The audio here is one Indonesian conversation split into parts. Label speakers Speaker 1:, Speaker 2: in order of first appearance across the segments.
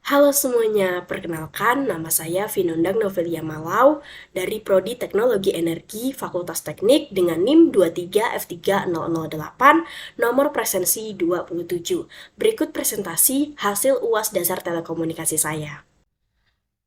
Speaker 1: Halo semuanya, perkenalkan nama saya Vinundang Novelia Malau dari Prodi Teknologi Energi Fakultas Teknik dengan NIM 23F3008, nomor presensi 27. Berikut presentasi hasil UAS dasar telekomunikasi saya.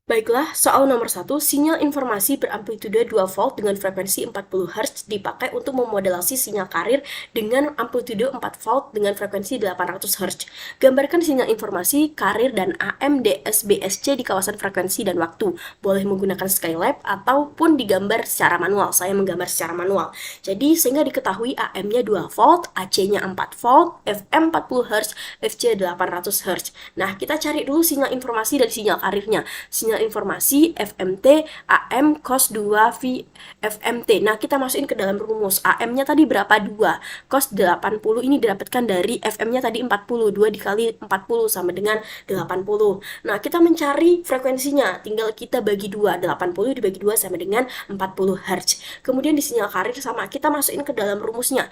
Speaker 1: Baiklah, soal nomor 1, sinyal informasi beramplitude 2 volt dengan frekuensi 40 Hz dipakai untuk memodelasi sinyal karir dengan amplitude 4 volt dengan frekuensi 800 Hz. Gambarkan sinyal informasi karir dan AMDSBSC di kawasan frekuensi dan waktu. Boleh menggunakan Skylab ataupun digambar secara manual. Saya menggambar secara manual. Jadi, sehingga diketahui AM-nya 2 volt, AC-nya 4 volt, FM 40 Hz, FC 800 Hz. Nah, kita cari dulu sinyal informasi dan sinyal karirnya. Sinyal informasi FMT AM cos 2 V FMT. Nah, kita masukin ke dalam rumus. AM-nya tadi berapa? 2. Cos 80 ini didapatkan dari FM-nya tadi 40. 2 dikali 40 sama dengan 80. Nah, kita mencari frekuensinya. Tinggal kita bagi 2. 80 dibagi 2 sama dengan 40 Hz. Kemudian di sinyal karir sama. Kita masukin ke dalam rumusnya.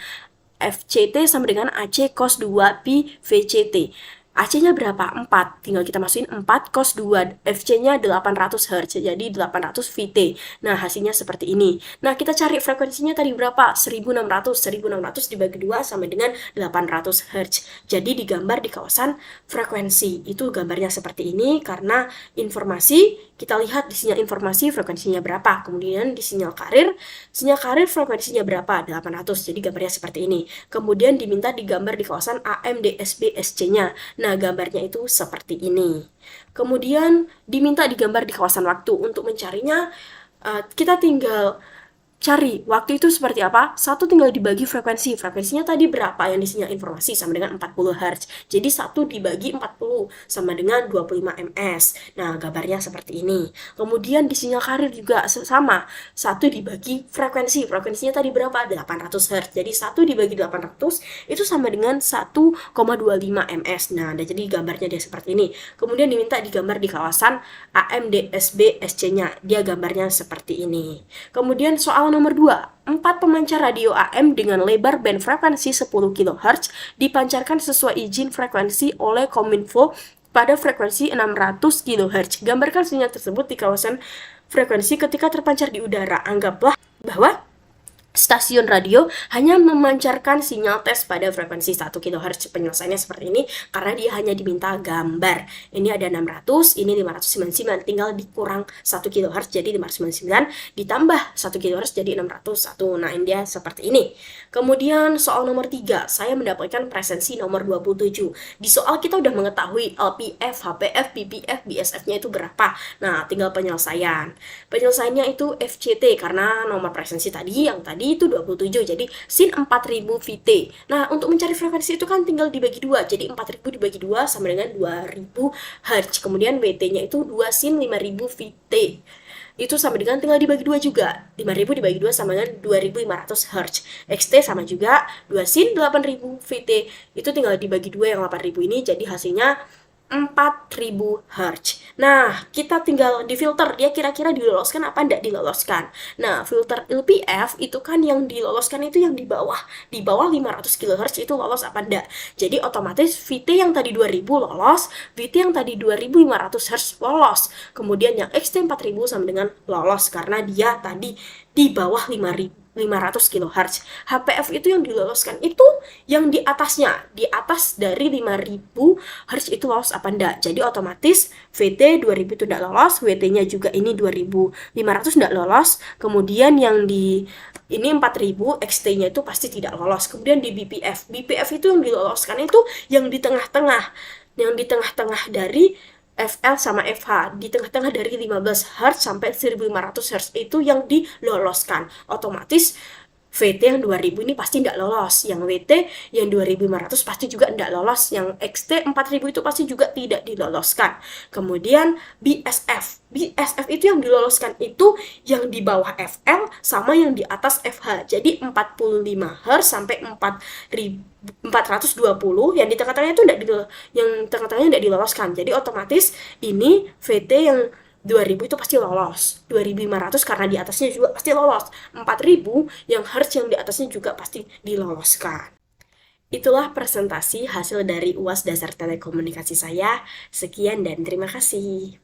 Speaker 1: FCT sama dengan AC cos 2 Pi VCT. AC-nya berapa? 4. Tinggal kita masukin 4 cos 2. FC-nya 800 Hz. Jadi 800 VT. Nah, hasilnya seperti ini. Nah, kita cari frekuensinya tadi berapa? 1600. 1600 dibagi 2 sama dengan 800 Hz. Jadi digambar di kawasan frekuensi. Itu gambarnya seperti ini karena informasi, kita lihat di sinyal informasi frekuensinya berapa. Kemudian di sinyal karir frekuensinya berapa? 800. Jadi gambarnya seperti ini. Kemudian diminta digambar di kawasan AMDSB-SC-nya. Nah, gambarnya itu seperti ini. Kemudian diminta digambar di kawasan waktu. Untuk mencarinya, kita tinggal cari waktu itu seperti apa. Satu tinggal dibagi frekuensinya tadi berapa yang di sinyal informasi sama dengan 40 Hz. Jadi 1 dibagi 40 sama dengan 25 ms. Nah, gambarnya seperti ini. Kemudian di sinyal karir juga sama. 1 dibagi frekuensinya tadi berapa? 800 Hz. Jadi 1 dibagi 800 itu sama dengan 1,25 ms. Nah, jadi gambarnya dia seperti ini. Kemudian diminta digambar di kawasan AMDSB SC-nya. Dia gambarnya seperti ini. Kemudian soal nomor 2, 4 pemancar radio AM dengan lebar band frekuensi 10 kHz dipancarkan sesuai izin frekuensi oleh Kominfo pada frekuensi 600 kHz. Gambarkan sinyal tersebut di kawasan frekuensi ketika terpancar di udara. Anggaplah bahwa stasiun radio hanya memancarkan sinyal tes pada frekuensi 1 kHz. Penyelesaiannya seperti ini karena dia hanya diminta gambar. Ini ada 600, ini 599. Tinggal dikurang 1 kHz jadi 599, ditambah 1 kHz jadi 601. Nah, ini dia seperti ini. Kemudian soal nomor 3, saya mendapatkan presensi nomor 27. Di soal kita udah mengetahui LPF, HPF, BPF, BSF-nya itu berapa. Nah, tinggal penyelesaian. Penyelesaiannya itu FCT karena nomor presensi tadi yang tadi itu 27, jadi sin 4000 VT. Nah, untuk mencari frekuensi itu kan tinggal dibagi 2, jadi 4000 dibagi 2 sama dengan 2000 Hz. Kemudian WT-nya itu 2 sin 5000 VT. Itu sama dengan tinggal dibagi 2 juga. 5000 dibagi 2 sama dengan 2500 Hz. XT sama juga 2 sin 8000 VT. Itu tinggal dibagi 2 yang 8000 ini, jadi hasilnya 4000 Hz. Nah, kita tinggal difilter dia kira-kira diloloskan apa enggak diloloskan. Nah, filter LPF itu kan yang diloloskan itu yang di bawah 500 kHz itu lolos apa enggak. Jadi otomatis VT yang tadi 2000 lolos, VT yang tadi 2500 Hz lolos. Kemudian yang XT 4000 sama dengan lolos karena dia tadi di bawah 500 kHz. HPF itu yang diloloskan itu yang di atasnya, di atas dari 5000 Hz itu lolos apa enggak. Jadi otomatis VT 2000 itu enggak lolos, WT-nya juga ini 2500 enggak lolos. Kemudian yang di ini 4000 XT-nya itu pasti tidak lolos. Kemudian di BPF itu yang diloloskan itu yang di tengah-tengah. Yang di tengah-tengah dari FL sama FH, di tengah-tengah dari 15 Hz sampai 1500 Hz itu yang diloloskan. Otomatis VT yang 2000 ini pasti tidak lolos, yang WT yang 2500 pasti juga tidak lolos, yang XT 4000 itu pasti juga tidak diloloskan. Kemudian BSF itu yang diloloskan itu yang di bawah FL sama yang di atas FH. Jadi 45 Hz sampai 420 yang di tengah-tengahnya itu tidak diloloskan. Jadi otomatis ini VT yang 2000 itu pasti lolos, 2500 karena di atasnya juga pasti lolos, 4000 yang Hertz yang di atasnya juga pasti diloloskan. Itulah presentasi hasil dari UAS Dasar Telekomunikasi saya. Sekian dan terima kasih.